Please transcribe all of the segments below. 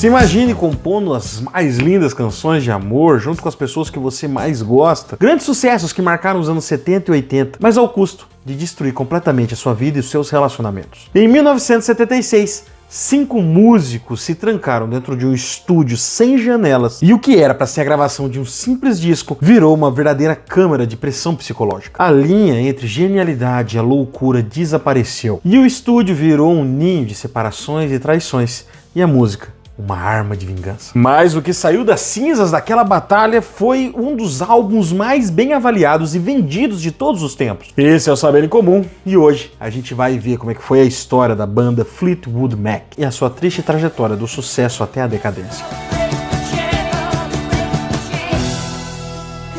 Se imagine compondo as mais lindas canções de amor junto com as pessoas que você mais gosta. Grandes sucessos que marcaram os anos 70 e 80, mas ao custo de destruir completamente a sua vida e os seus relacionamentos. Em 1976, 5 músicos se trancaram dentro de um estúdio sem janelas e o que era para ser a gravação de um simples disco virou uma verdadeira câmara de pressão psicológica. A linha entre genialidade e a loucura desapareceu e o estúdio virou um ninho de separações e traições e a música uma arma de vingança. Mas o que saiu das cinzas daquela batalha foi um dos álbuns mais bem avaliados e vendidos de todos os tempos. Esse é o Saber em Comum e hoje a gente vai ver como é que foi a história da banda Fleetwood Mac e a sua triste trajetória do sucesso até a decadência.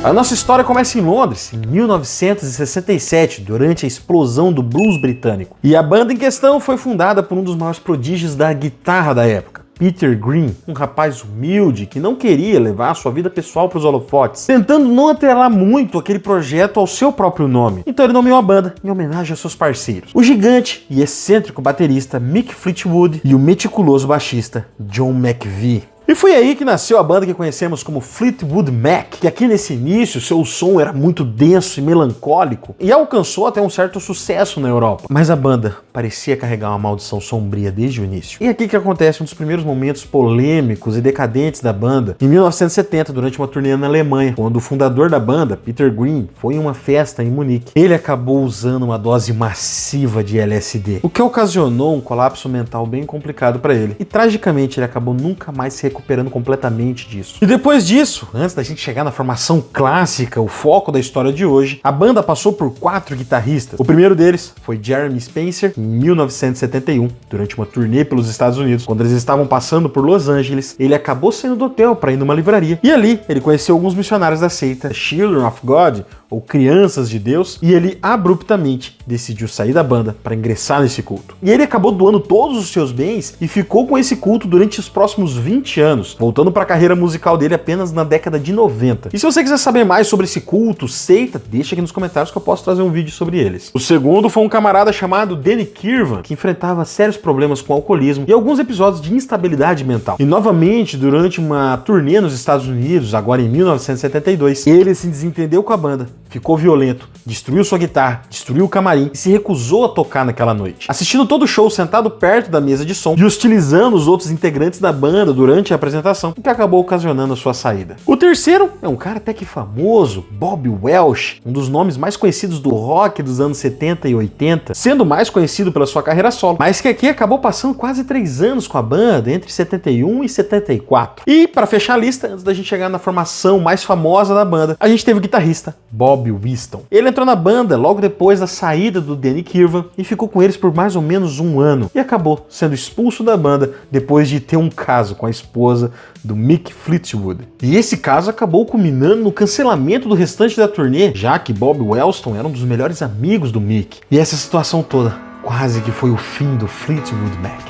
A nossa história começa em Londres, em 1967, durante a explosão do blues britânico. E a banda em questão foi fundada por um dos maiores prodígios da guitarra da época, Peter Green, um rapaz humilde que não queria levar a sua vida pessoal para os holofotes, tentando não atrelar muito aquele projeto ao seu próprio nome. Então ele nomeou a banda em homenagem a seus parceiros, o gigante e excêntrico baterista Mick Fleetwood e o meticuloso baixista John McVie. E foi aí que nasceu a banda que conhecemos como Fleetwood Mac, que aqui nesse início seu som era muito denso e melancólico e alcançou até um certo sucesso na Europa. Mas a banda parecia carregar uma maldição sombria desde o início. E aqui que acontece um dos primeiros momentos polêmicos e decadentes da banda, em 1970, durante uma turnê na Alemanha, quando o fundador da banda, Peter Green, foi em uma festa em Munique. Ele acabou usando uma dose massiva de LSD, o que ocasionou um colapso mental bem complicado para ele. E tragicamente ele acabou nunca mais se recuperando completamente disso. E depois disso, antes da gente chegar na formação clássica, o foco da história de hoje, a banda passou por 4 guitarristas. O primeiro deles foi Jeremy Spencer, em 1971, durante uma turnê pelos Estados Unidos. Quando eles estavam passando por Los Angeles, ele acabou saindo do hotel para ir numa livraria. E ali, ele conheceu alguns missionários da seita Children of God, ou Crianças de Deus, e ele abruptamente decidiu sair da banda para ingressar nesse culto. E ele acabou doando todos os seus bens e ficou com esse culto durante os próximos 20 anos, voltando para a carreira musical dele apenas na década de 90. E se você quiser saber mais sobre esse culto, seita, deixa aqui nos comentários que eu posso trazer um vídeo sobre eles. O segundo foi um camarada chamado Danny Kirwan, que enfrentava sérios problemas com alcoolismo e alguns episódios de instabilidade mental. E novamente, durante uma turnê nos Estados Unidos, agora em 1972, ele se desentendeu com a banda, ficou violento, destruiu sua guitarra, destruiu o camarim e se recusou a tocar naquela noite. Assistindo todo o show sentado perto da mesa de som e hostilizando os outros integrantes da banda durante a apresentação, o que acabou ocasionando a sua saída. O terceiro é um cara até que famoso, Bob Welch, um dos nomes mais conhecidos do rock dos anos 70 e 80, sendo mais conhecido pela sua carreira solo, mas que aqui acabou passando quase 3 anos com a banda, entre 71 e 74. E para fechar a lista, antes da gente chegar na formação mais famosa da banda, a gente teve o guitarrista Bob Winston. Ele entrou na banda logo depois da saída do Danny Kirwan e ficou com eles por mais ou menos 1 ano e acabou sendo expulso da banda depois de ter um caso com a esposa do Mick Fleetwood. E esse caso acabou culminando no cancelamento do restante da turnê, já que Bob Winston era um dos melhores amigos do Mick. E essa situação toda quase que foi o fim do Fleetwood Mac.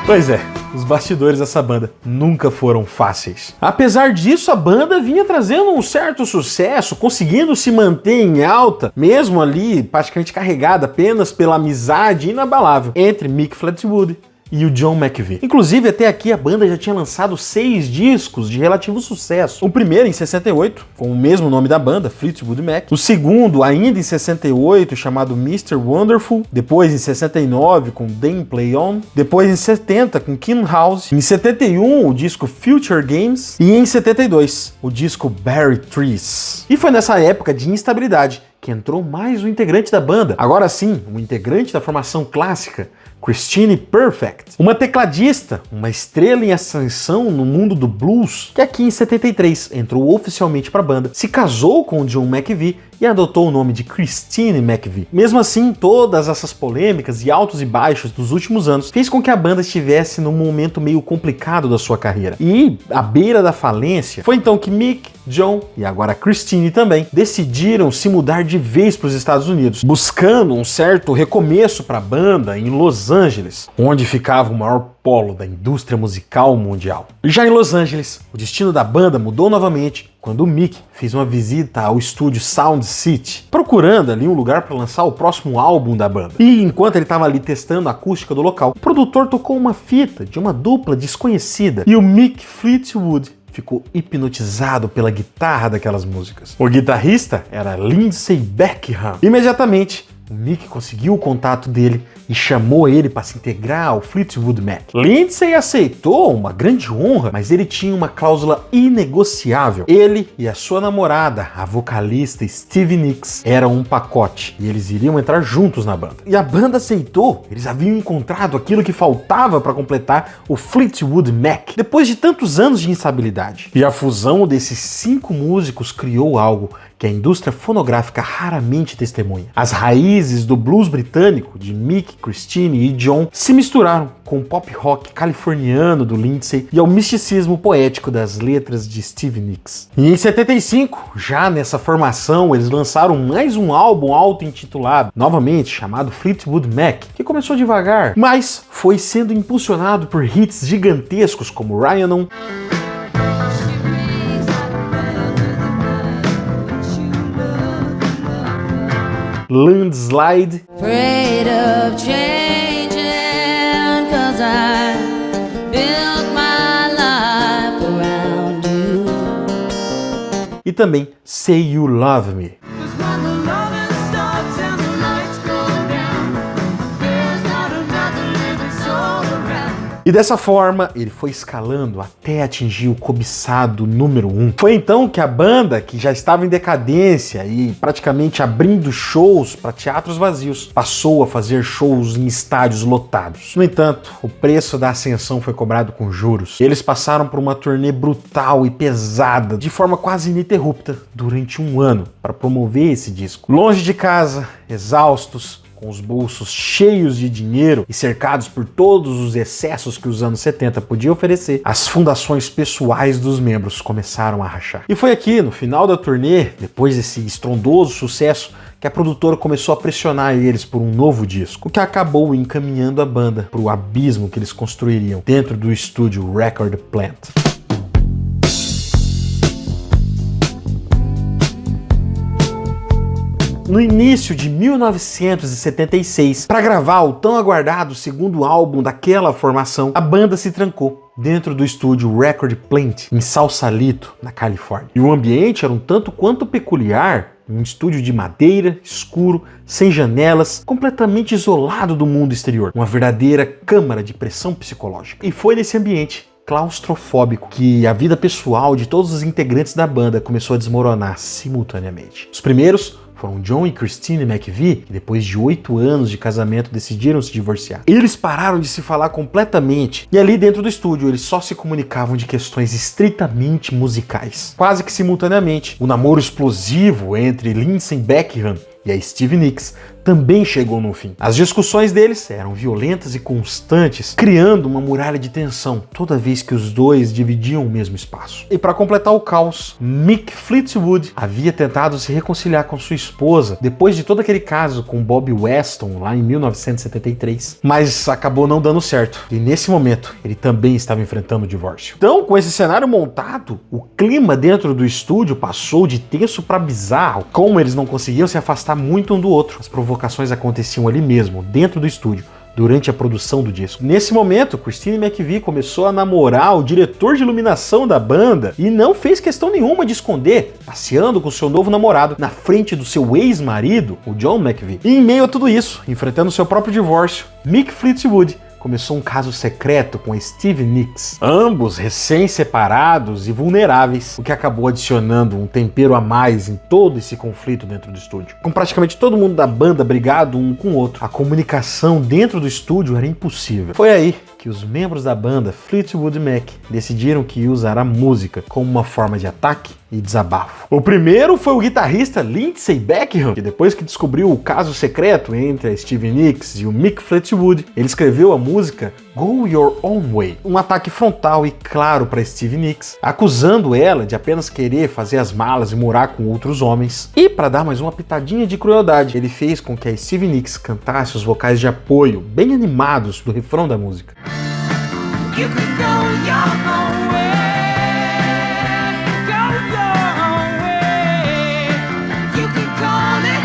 Pois é, os bastidores dessa banda nunca foram fáceis. Apesar disso, a banda vinha trazendo um certo sucesso, conseguindo se manter em alta, mesmo ali praticamente carregada apenas pela amizade inabalável entre Mick Fleetwood e o John McVie. Inclusive, até aqui a banda já tinha lançado 6 discos de relativo sucesso. O primeiro em 68, com o mesmo nome da banda, Fleetwood Mac. O segundo, ainda em 68, chamado Mr. Wonderful. Depois, em 69, com Then Play On. Depois, em 70, com King House. Em 71, o disco Future Games. E em 72, o disco Berry Trees. E foi nessa época de instabilidade que entrou mais um integrante da banda. Agora sim, um integrante da formação clássica, Christine Perfect, uma tecladista, uma estrela em ascensão no mundo do blues, que aqui em 73 entrou oficialmente para a banda, se casou com o John McVie e adotou o nome de Christine McVie. Mesmo assim, todas essas polêmicas e altos e baixos dos últimos anos fez com que a banda estivesse num momento meio complicado da sua carreira. E, à beira da falência, foi então que Mick, John e agora Christine também decidiram se mudar de vez para os Estados Unidos, buscando um certo recomeço para a banda em Los Angeles, onde ficava o maior polo da indústria musical mundial. Já em Los Angeles, o destino da banda mudou novamente quando o Mick fez uma visita ao estúdio Sound City, procurando ali um lugar para lançar o próximo álbum da banda. E enquanto ele estava ali testando a acústica do local, o produtor tocou uma fita de uma dupla desconhecida e o Mick Fleetwood ficou hipnotizado pela guitarra daquelas músicas. O guitarrista era Lindsey Buckingham. Imediatamente, o Mick conseguiu o contato dele e chamou ele para se integrar ao Fleetwood Mac. Lindsey aceitou, uma grande honra, mas ele tinha uma cláusula inegociável. Ele e a sua namorada, a vocalista Stevie Nicks, eram um pacote e eles iriam entrar juntos na banda. E a banda aceitou, eles haviam encontrado aquilo que faltava para completar o Fleetwood Mac, depois de tantos anos de instabilidade. E a fusão desses 5 músicos criou algo que a indústria fonográfica raramente testemunha. As raízes do blues britânico de Mick, Christine e John se misturaram com o pop rock californiano do Lindsey e ao misticismo poético das letras de Stevie Nicks. E em 75, já nessa formação, eles lançaram mais um álbum auto-intitulado, novamente chamado Fleetwood Mac, que começou devagar, mas foi sendo impulsionado por hits gigantescos como Ryan On, Landslide, Afraid of changing, 'cause I built my life around you. e também Say You Love Me. E dessa forma, ele foi escalando até atingir o cobiçado número 1. Foi então que a banda, que já estava em decadência e praticamente abrindo shows para teatros vazios, passou a fazer shows em estádios lotados. No entanto, o preço da ascensão foi cobrado com juros. Eles passaram por uma turnê brutal e pesada, de forma quase ininterrupta, durante um ano, para promover esse disco. Longe de casa, exaustos, com os bolsos cheios de dinheiro e cercados por todos os excessos que os anos 70 podiam oferecer, as fundações pessoais dos membros começaram a rachar. E foi aqui, no final da turnê, depois desse estrondoso sucesso, que a produtora começou a pressionar eles por um novo disco, o que acabou encaminhando a banda para o abismo que eles construiriam dentro do estúdio Record Plant. No início de 1976, para gravar o tão aguardado segundo álbum daquela formação, a banda se trancou dentro do estúdio Record Plant, em Sausalito, na Califórnia. E o ambiente era um tanto quanto peculiar, um estúdio de madeira, escuro, sem janelas, completamente isolado do mundo exterior, uma verdadeira câmara de pressão psicológica. E foi nesse ambiente claustrofóbico que a vida pessoal de todos os integrantes da banda começou a desmoronar simultaneamente. Os primeiros foram John e Christine McVie, que depois de 8 anos de casamento decidiram se divorciar. Eles pararam de se falar completamente e ali dentro do estúdio eles só se comunicavam de questões estritamente musicais. Quase que simultaneamente, o namoro explosivo entre Lindsey Buckingham e a Stevie Nicks também chegou no fim. As discussões deles eram violentas e constantes, criando uma muralha de tensão toda vez que os dois dividiam o mesmo espaço. E para completar o caos, Mick Fleetwood havia tentado se reconciliar com sua esposa depois de todo aquele caso com Bob Weston lá em 1973, mas acabou não dando certo. E nesse momento, ele também estava enfrentando o divórcio. Então, com esse cenário montado, o clima dentro do estúdio passou de tenso para bizarro. Como eles não conseguiam se afastar muito um do outro, as provocações aconteciam ali mesmo, dentro do estúdio, durante a produção do disco. Nesse momento, Christine McVie começou a namorar o diretor de iluminação da banda e não fez questão nenhuma de esconder, passeando com seu novo namorado na frente do seu ex-marido, o John McVie. E em meio a tudo isso, enfrentando seu próprio divórcio, Mick Fleetwood começou um caso secreto com a Stevie Nicks, ambos recém-separados e vulneráveis, o que acabou adicionando um tempero a mais em todo esse conflito dentro do estúdio. Com praticamente todo mundo da banda brigado um com o outro, a comunicação dentro do estúdio era impossível. Foi aí que os membros da banda Fleetwood Mac decidiram que ia usar a música como uma forma de ataque e desabafo. O primeiro foi o guitarrista Lindsey Buckingham, que depois que descobriu o caso secreto entre a Stevie Nicks e o Mick Fleetwood, ele escreveu a música Go Your Own Way, um ataque frontal e claro para Stevie Nicks, acusando ela de apenas querer fazer as malas e morar com outros homens. E para dar mais uma pitadinha de crueldade, ele fez com que a Stevie Nicks cantasse os vocais de apoio bem animados do refrão da música. You can go your own way, go your own way. You can call it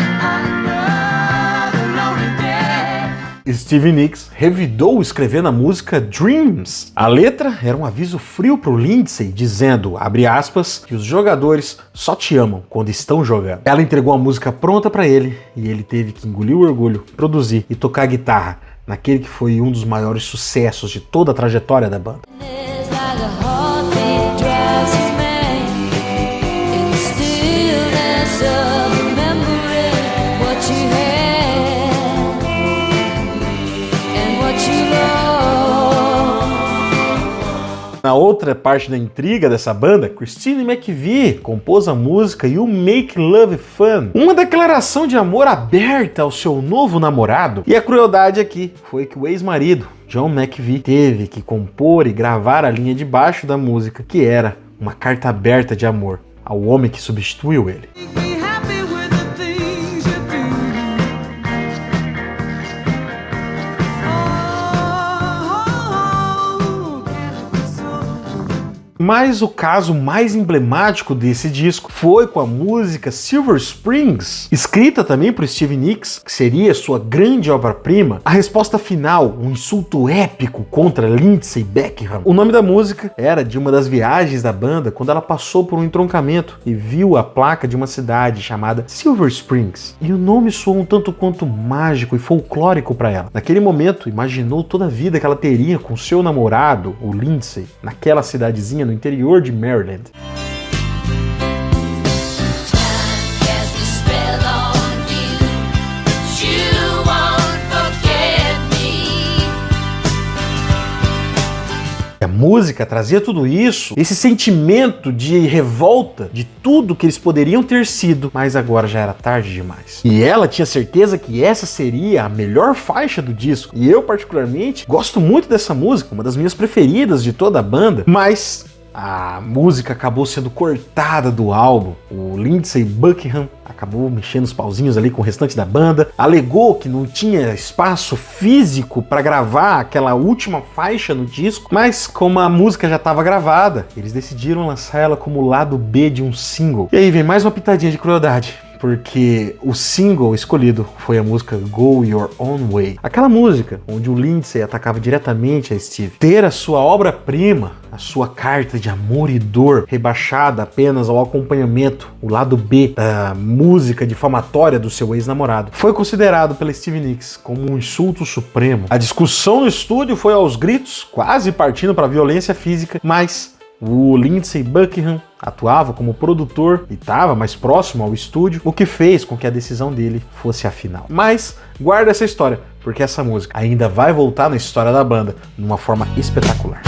another lonely day. Stevie Nicks revidou escrevendo a música Dreams. A letra era um aviso frio pro Lindsey, dizendo, abre aspas, que os jogadores só te amam quando estão jogando. Ela entregou a música pronta pra ele e ele teve que engolir o orgulho, produzir e tocar guitarra naquele que foi um dos maiores sucessos de toda a trajetória da banda. It's like a heartbeat drives you mad. In the stillness of remembering what you had and what you lost. Na outra parte da intriga dessa banda, Christine McVie compôs a música You Make Love Fun, uma declaração de amor aberta ao seu novo namorado. E a crueldade aqui foi que o ex-marido, John McVie, teve que compor e gravar a linha de baixo da música, que era uma carta aberta de amor ao homem que substituiu ele. Be happy with the things you do. Mas o caso mais emblemático desse disco foi com a música Silver Springs, escrita também por Stevie Nicks, que seria sua grande obra-prima. A resposta final, um insulto épico contra Lindsey Buckingham. O nome da música era de uma das viagens da banda quando ela passou por um entroncamento e viu a placa de uma cidade chamada Silver Springs. E o nome soou um tanto quanto mágico e folclórico para ela. Naquele momento, imaginou toda a vida que ela teria com seu namorado, o Lindsey, naquela cidadezinha no interior de Maryland. A música trazia tudo isso, esse sentimento de revolta de tudo que eles poderiam ter sido, mas agora já era tarde demais. E ela tinha certeza que essa seria a melhor faixa do disco. E eu, particularmente, gosto muito dessa música, uma das minhas preferidas de toda a banda, mas a música acabou sendo cortada do álbum. O Lindsey Buckingham acabou mexendo os pauzinhos ali com o restante da banda, alegou que não tinha espaço físico para gravar aquela última faixa no disco, mas como a música já estava gravada, eles decidiram lançar ela como lado B de um single. E aí vem mais uma pitadinha de crueldade, porque o single escolhido foi a música Go Your Own Way. Aquela música onde o Lindsey atacava diretamente a Steve. Ter a sua obra-prima, a sua carta de amor e dor, rebaixada apenas ao acompanhamento, o lado B da música difamatória do seu ex-namorado, foi considerado pela Stevie Nicks como um insulto supremo. A discussão no estúdio foi aos gritos, quase partindo para a violência física, mas o Lindsey Buckingham atuava como produtor e estava mais próximo ao estúdio, o que fez com que a decisão dele fosse a final. Mas guarda essa história, porque essa música ainda vai voltar na história da banda numa forma espetacular.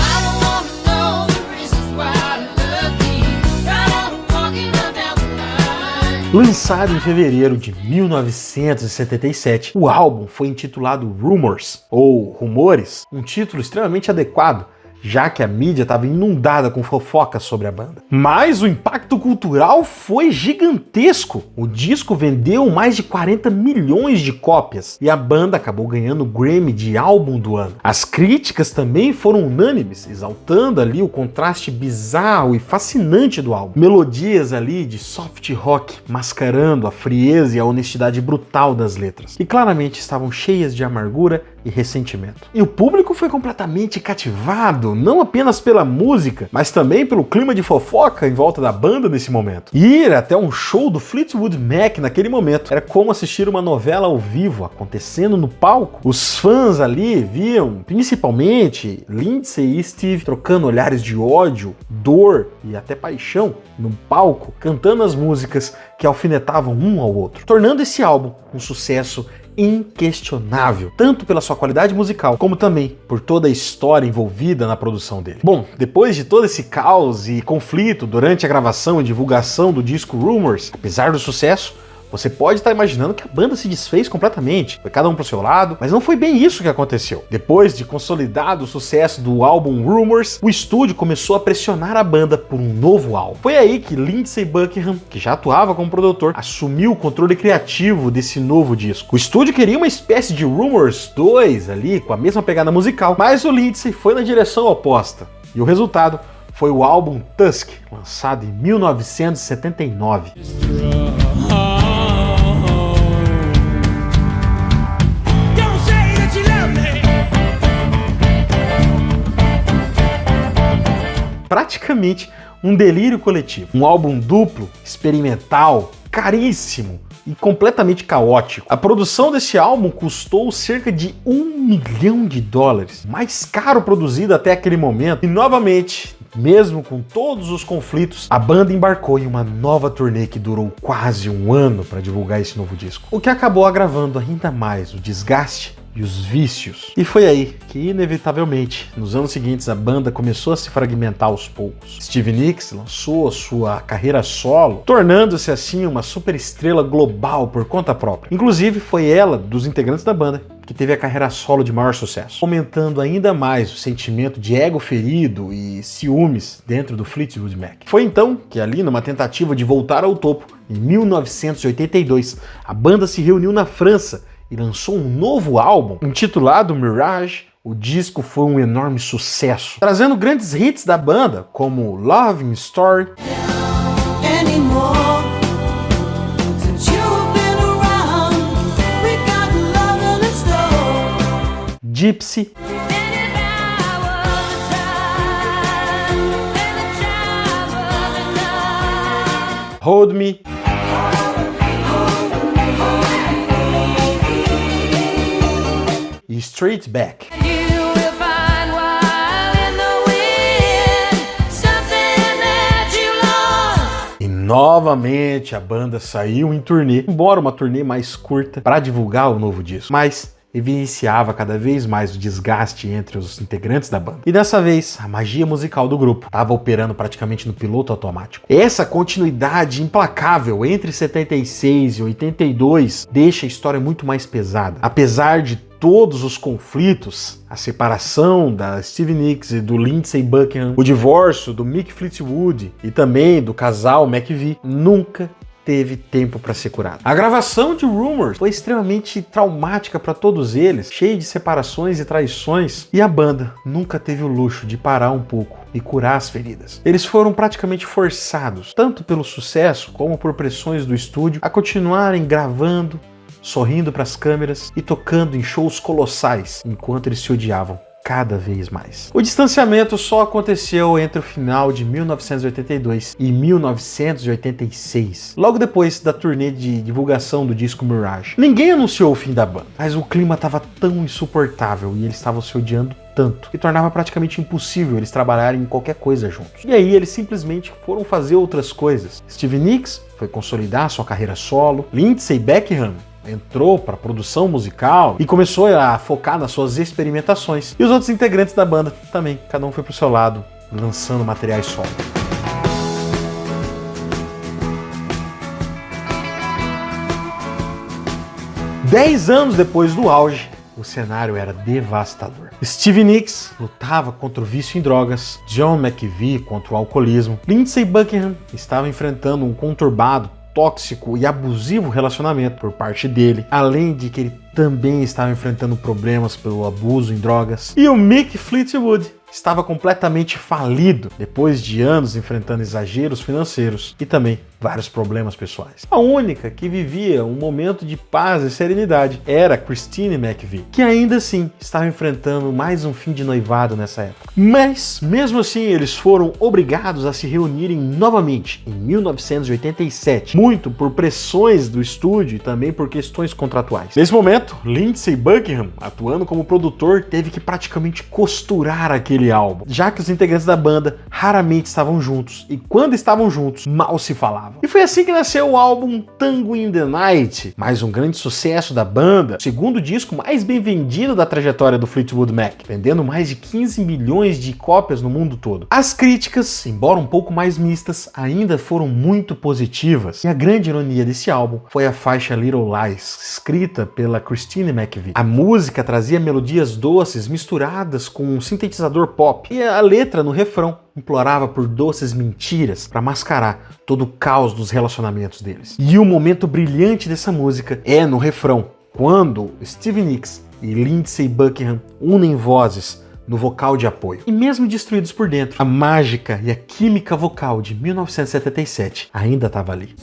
Lançado em fevereiro de 1977, o álbum foi intitulado Rumors, ou Rumores, um título extremamente adequado, já que a mídia estava inundada com fofocas sobre a banda. Mas o impacto cultural foi gigantesco. O disco vendeu mais de 40 milhões de cópias e a banda acabou ganhando o Grammy de álbum do ano. As críticas também foram unânimes, exaltando ali o contraste bizarro e fascinante do álbum. Melodias ali de soft rock, mascarando a frieza e a honestidade brutal das letras. E claramente estavam cheias de amargura e ressentimento. E o público foi completamente cativado, não apenas pela música, mas também pelo clima de fofoca em volta da banda nesse momento. Ir até um show do Fleetwood Mac naquele momento era como assistir uma novela ao vivo acontecendo no palco. Os fãs ali viam, principalmente, Lindsey e Steve trocando olhares de ódio, dor e até paixão no palco, cantando as músicas que alfinetavam um ao outro, tornando esse álbum um sucesso inquestionável, tanto pela sua qualidade musical, como também por toda a história envolvida na produção dele. Bom, depois de todo esse caos e conflito durante a gravação e divulgação do disco Rumors, apesar do sucesso, Você pode estar imaginando que a banda se desfez completamente, foi cada um pro seu lado, mas não foi bem isso que aconteceu. Depois de consolidado o sucesso do álbum Rumors, o estúdio começou a pressionar a banda por um novo álbum. Foi aí que Lindsey Buckingham, que já atuava como produtor, assumiu o controle criativo desse novo disco. O estúdio queria uma espécie de Rumors 2 ali, com a mesma pegada musical, mas o Lindsey foi na direção oposta. E o resultado foi o álbum Tusk, lançado em 1979. Praticamente um delírio coletivo. Um álbum duplo, experimental, caríssimo e completamente caótico. A produção desse álbum custou cerca de $1 milhão, mais caro produzido até aquele momento. E novamente, mesmo com todos os conflitos, a banda embarcou em uma nova turnê que durou quase um ano para divulgar esse novo disco, o que acabou agravando ainda mais o desgaste e os vícios. E foi aí que, inevitavelmente, nos anos seguintes, a banda começou a se fragmentar aos poucos. Stevie Nicks lançou a sua carreira solo, tornando-se assim uma superestrela global por conta própria. Inclusive, foi ela, dos integrantes da banda, que teve a carreira solo de maior sucesso, aumentando ainda mais o sentimento de ego ferido e ciúmes dentro do Fleetwood Mac. Foi então que ali, numa tentativa de voltar ao topo, em 1982, a banda se reuniu na França e lançou um novo álbum intitulado Mirage. O disco foi um enorme sucesso, trazendo grandes hits da banda, como Loving Story, Gypsy, Hold Me, e Straight Back. E novamente a banda saiu em turnê, embora uma turnê mais curta, para divulgar o novo disco, mas evidenciava cada vez mais o desgaste entre os integrantes da banda. E dessa vez, a magia musical do grupo estava operando praticamente no piloto automático. Essa continuidade implacável entre 76 e 82 deixa a história muito mais pesada. Apesar de todos os conflitos, a separação da Stevie Nicks e do Lindsey Buckingham, o divórcio do Mick Fleetwood e também do casal McVie, nunca teve tempo para ser curado. A gravação de Rumors foi extremamente traumática para todos eles, cheia de separações e traições, e a banda nunca teve o luxo de parar um pouco e curar as feridas. Eles foram praticamente forçados, tanto pelo sucesso como por pressões do estúdio, a continuarem gravando, sorrindo para as câmeras e tocando em shows colossais, enquanto eles se odiavam cada vez mais. O distanciamento só aconteceu entre o final de 1982 e 1986, logo depois da turnê de divulgação do disco Mirage. Ninguém anunciou o fim da banda, mas o clima estava tão insuportável e eles estavam se odiando tanto que tornava praticamente impossível eles trabalharem em qualquer coisa juntos. E aí eles simplesmente foram fazer outras coisas. Stevie Nicks foi consolidar sua carreira solo, Lindsey Buckingham entrou para produção musical e começou a focar nas suas experimentações. E os outros integrantes da banda também, cada um foi pro seu lado, lançando materiais solo. Dez anos depois do auge, o cenário era devastador. Stevie Nicks lutava contra o vício em drogas, John McVie contra o alcoolismo, Lindsey Buckingham estava enfrentando um conturbado, tóxico e abusivo relacionamento por parte dele, além de que ele também estava enfrentando problemas pelo abuso em drogas. E o Mick Fleetwood estava completamente falido depois de anos enfrentando exageros financeiros e também vários problemas pessoais. A única que vivia um momento de paz e serenidade era Christine McVie, que ainda assim estava enfrentando mais um fim de noivado nessa época. Mas, mesmo assim, eles foram obrigados a se reunirem novamente em 1987, muito por pressões do estúdio e também por questões contratuais. Nesse momento, Lindsey Buckingham, atuando como produtor, teve que praticamente costurar aquele naquele álbum, já que os integrantes da banda raramente estavam juntos, e quando estavam juntos, mal se falavam. E foi assim que nasceu o álbum Tango in the Night, mais um grande sucesso da banda, o segundo disco mais bem vendido da trajetória do Fleetwood Mac, vendendo mais de 15 milhões de cópias no mundo todo. As críticas, embora um pouco mais mistas, ainda foram muito positivas, e a grande ironia desse álbum foi a faixa Little Lies, escrita pela Christine McVie. A música trazia melodias doces misturadas com um sintetizador pop, e a letra no refrão implorava por doces mentiras para mascarar todo o caos dos relacionamentos deles. E o momento brilhante dessa música é no refrão, quando Stevie Nicks e Lindsey Buckingham unem vozes no vocal de apoio. E mesmo destruídos por dentro, a mágica e a química vocal de 1977 ainda estava ali.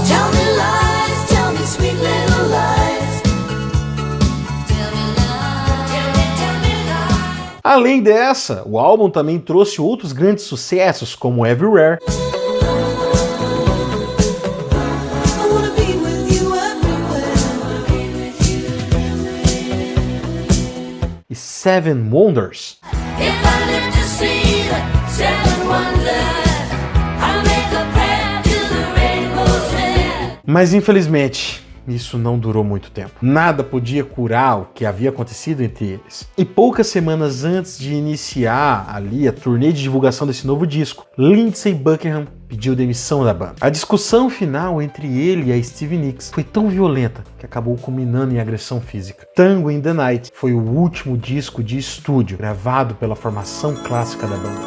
Tell me lies, tell me sweet little lies. Tell me lies, tell me lies. Além dessa, o álbum também trouxe outros grandes sucessos, como Everywhere, I wanna be with you everywhere. e Seven Wonders. If I live to see the seven wonders, I'll make a prayer to the rainbow's end. Mas infelizmente, isso não durou muito tempo. Nada podia curar o que havia acontecido entre eles. E poucas semanas antes de iniciar ali a turnê de divulgação desse novo disco, Lindsey Buckingham pediu demissão da banda. A discussão final entre ele e a Stevie Nicks foi tão violenta que acabou culminando em agressão física. Tango in the Night foi o último disco de estúdio gravado pela formação clássica da banda.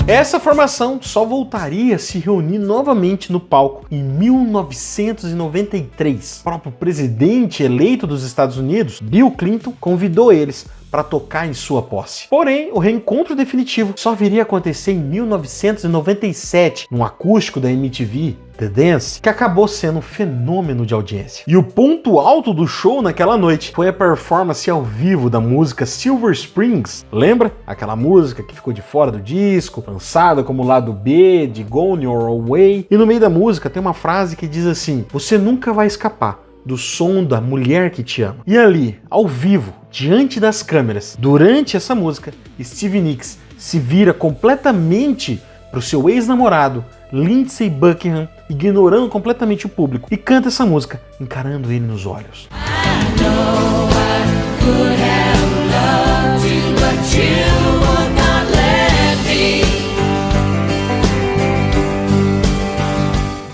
Essa formação só voltaria a se reunir novamente no palco em 1993. O próprio presidente eleito dos Estados Unidos, Bill Clinton, convidou eles para tocar em sua posse. Porém, o reencontro definitivo só viria a acontecer em 1997, num acústico da MTV, The Dance, que acabou sendo um fenômeno de audiência. E o ponto alto do show naquela noite foi a performance ao vivo da música Silver Springs. Lembra? Aquela música que ficou de fora do disco, lançada como lado B de Gone Your Way. E no meio da música tem uma frase que diz assim: "Você nunca vai escapar do som da mulher que te ama." E ali, ao vivo, diante das câmeras, durante essa música, Stevie Nicks se vira completamente pro seu ex-namorado, Lindsey Buckingham, ignorando completamente o público, e canta essa música, encarando ele nos olhos.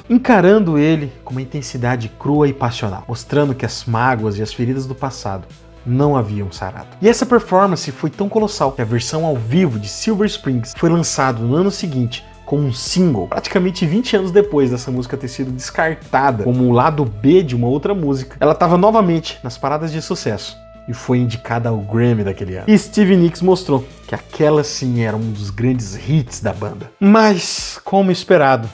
Encarando ele com uma intensidade crua e passional, mostrando que as mágoas e as feridas do passado não haviam sarado. E essa performance foi tão colossal que a versão ao vivo de Silver Springs foi lançada no ano seguinte como um single, praticamente 20 anos depois dessa música ter sido descartada como o lado B de uma outra música. Ela estava novamente nas paradas de sucesso e foi indicada ao Grammy daquele ano. E Stevie Nicks mostrou que aquela sim era um dos grandes hits da banda. Mas, como esperado,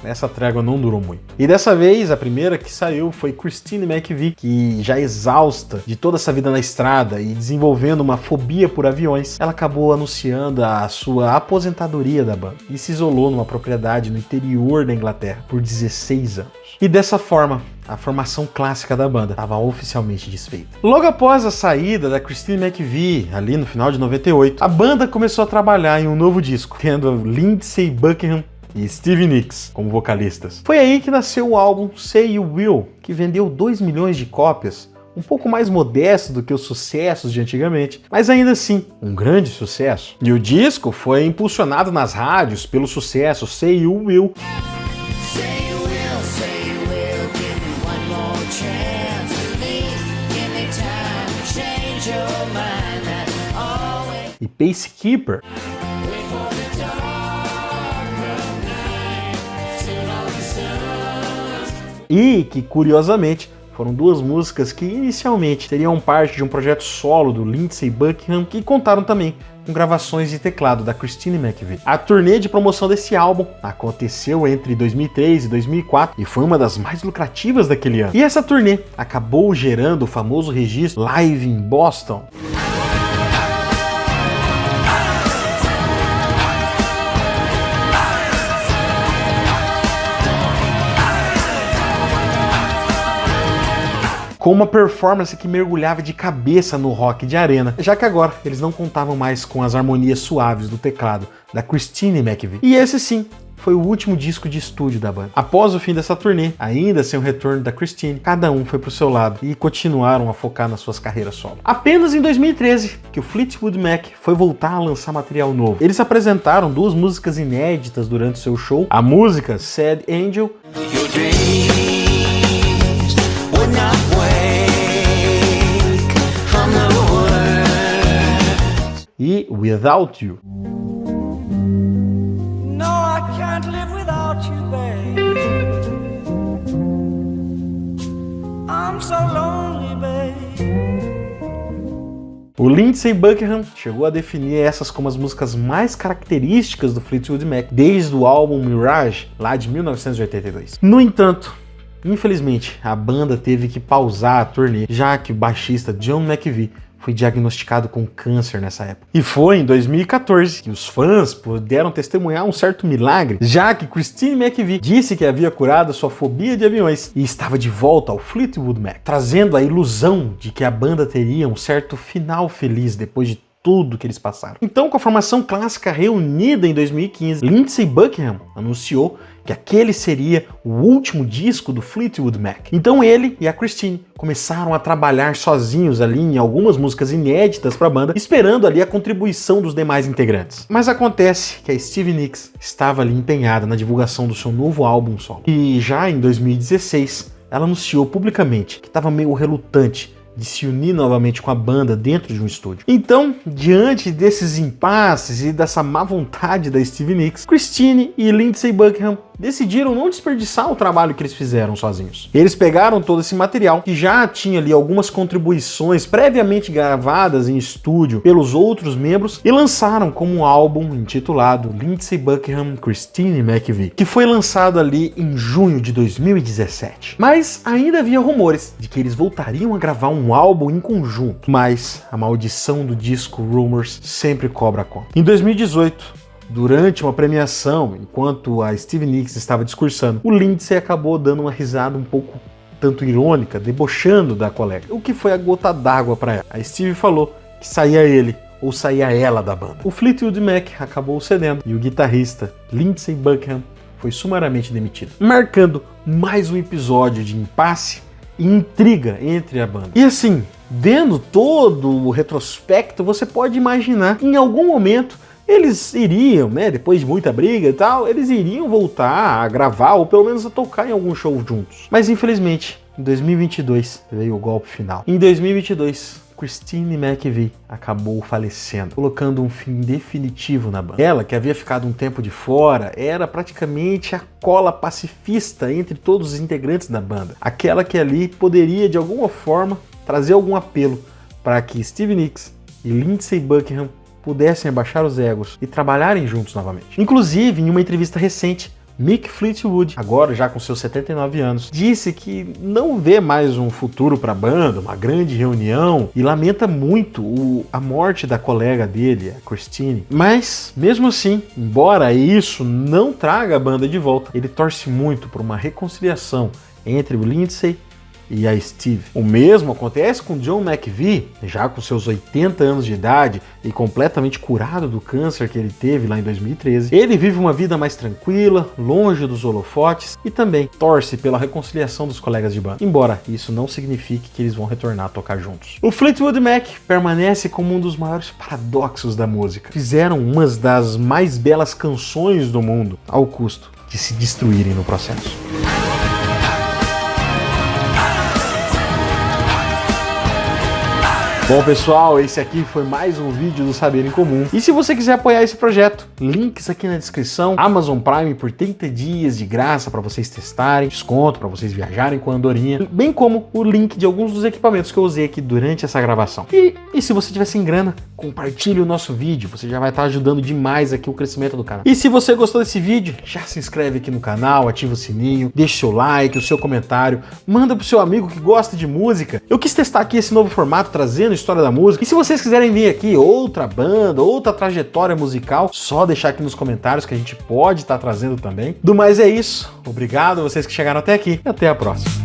essa trégua não durou muito. E dessa vez, a primeira que saiu foi Christine McVie, que já exausta de toda essa vida na estrada e desenvolvendo uma fobia por aviões, ela acabou anunciando a sua aposentadoria da banda e se isolou numa propriedade no interior da Inglaterra por 16 anos. E dessa forma, a formação clássica da banda estava oficialmente desfeita. Logo após a saída da Christine McVie, ali no final de 98, a banda começou a trabalhar em um novo disco, tendo Lindsey Buckingham e Stevie Nicks como vocalistas. Foi aí que nasceu o álbum Say You Will, que vendeu 2 milhões de cópias, um pouco mais modesto do que os sucessos de antigamente, mas ainda assim, um grande sucesso. E o disco foi impulsionado nas rádios pelo sucesso Say You Will. E Pacekeeper. E que, curiosamente, foram duas músicas que inicialmente teriam parte de um projeto solo do Lindsey Buckingham, que contaram também com gravações de teclado da Christine McVie. A turnê de promoção desse álbum aconteceu entre 2003 e 2004 e foi uma das mais lucrativas daquele ano. E essa turnê acabou gerando o famoso registro Live in Boston. com uma performance que mergulhava de cabeça no rock de arena, já que agora eles não contavam mais com as harmonias suaves do teclado da Christine McVie. E esse sim foi o último disco de estúdio da banda. Após o fim dessa turnê, ainda sem o retorno da Christine, cada um foi pro seu lado e continuaram a focar nas suas carreiras solo. Apenas em 2013 que o Fleetwood Mac foi voltar a lançar material novo. Eles apresentaram 2 músicas inéditas durante seu show, a música Sad Angel Your dreams would not wake from the world. e Without You. No, I can't live without you, babe. I'm so lonely, babe. O Lindsey Buckingham chegou a definir essas como as músicas mais características do Fleetwood Mac desde o álbum Mirage, lá de 1982. No entanto, infelizmente, a banda teve que pausar a turnê, já que o baixista John McVie foi diagnosticado com câncer nessa época. E foi em 2014 que os fãs puderam testemunhar um certo milagre, já que Christine McVie disse que havia curado sua fobia de aviões e estava de volta ao Fleetwood Mac, trazendo a ilusão de que a banda teria um certo final feliz depois de tudo que eles passaram. Então, com a formação clássica reunida em 2015, Lindsey Buckingham anunciou que aquele seria o último disco do Fleetwood Mac. Então ele e a Christine começaram a trabalhar sozinhos ali em algumas músicas inéditas para a banda, esperando ali a contribuição dos demais integrantes. Mas acontece que a Stevie Nicks estava ali empenhada na divulgação do seu novo álbum solo. E já em 2016, ela anunciou publicamente que estava meio relutante de se unir novamente com a banda dentro de um estúdio. Então, diante desses impasses e dessa má vontade da Stevie Nicks, Christine e Lindsey Buckingham decidiram não desperdiçar o trabalho que eles fizeram sozinhos. Eles pegaram todo esse material, que já tinha ali algumas contribuições previamente gravadas em estúdio pelos outros membros, e lançaram como um álbum intitulado Lindsey Buckingham Christine McVie, que foi lançado ali em junho de 2017. Mas ainda havia rumores de que eles voltariam a gravar um álbum em conjunto, mas a maldição do disco Rumors sempre cobra a conta. Em 2018, durante uma premiação, enquanto a Stevie Nicks estava discursando, o Lindsey acabou dando uma risada um pouco tanto irônica, debochando da colega, o que foi a gota d'água para ela. A Stevie falou que saía ele ou saía ela da banda. O Fleetwood Mac acabou cedendo e o guitarrista Lindsey Buckingham foi sumariamente demitido, marcando mais um episódio de impasse e intriga entre a banda. E assim, vendo todo o retrospecto, você pode imaginar que em algum momento eles iriam, né, depois de muita briga e tal, eles iriam voltar a gravar ou pelo menos a tocar em algum show juntos. Mas infelizmente, em 2022 veio o golpe final. Em 2022, Christine McVie acabou falecendo, colocando um fim definitivo na banda. Ela, que havia ficado um tempo de fora, era praticamente a cola pacifista entre todos os integrantes da banda. Aquela que ali poderia, de alguma forma, trazer algum apelo para que Stevie Nicks e Lindsey Buckingham pudessem abaixar os egos e trabalharem juntos novamente. Inclusive, em uma entrevista recente, Mick Fleetwood, agora já com seus 79 anos, disse que não vê mais um futuro para a banda, uma grande reunião, e lamenta muito a morte da colega dele, a Christine. Mas, mesmo assim, embora isso não traga a banda de volta, ele torce muito por uma reconciliação entre o Lindsey e a Steve. O mesmo acontece com John McVie, já com seus 80 anos de idade e completamente curado do câncer que ele teve lá em 2013. Ele vive uma vida mais tranquila, longe dos holofotes e também torce pela reconciliação dos colegas de banda, embora isso não signifique que eles vão retornar a tocar juntos. O Fleetwood Mac permanece como um dos maiores paradoxos da música. Fizeram uma das mais belas canções do mundo ao custo de se destruírem no processo. Bom, pessoal, esse aqui foi mais um vídeo do Saber em Comum. E se você quiser apoiar esse projeto, links aqui na descrição. Amazon Prime por 30 dias de graça para vocês testarem, desconto para vocês viajarem com a Andorinha, bem como o link de alguns dos equipamentos que eu usei aqui durante essa gravação. E se você tiver sem grana, compartilhe o nosso vídeo, você já vai estar ajudando demais aqui o crescimento do canal. E se você gostou desse vídeo, já se inscreve aqui no canal, ativa o sininho, deixa seu like, o seu comentário, manda pro seu amigo que gosta de música. Eu quis testar aqui esse novo formato, trazendo história da música. E se vocês quiserem ver aqui outra banda, outra trajetória musical, só deixar aqui nos comentários que a gente pode estar trazendo também. Do mais é isso. Obrigado a vocês que chegaram até aqui e até a próxima.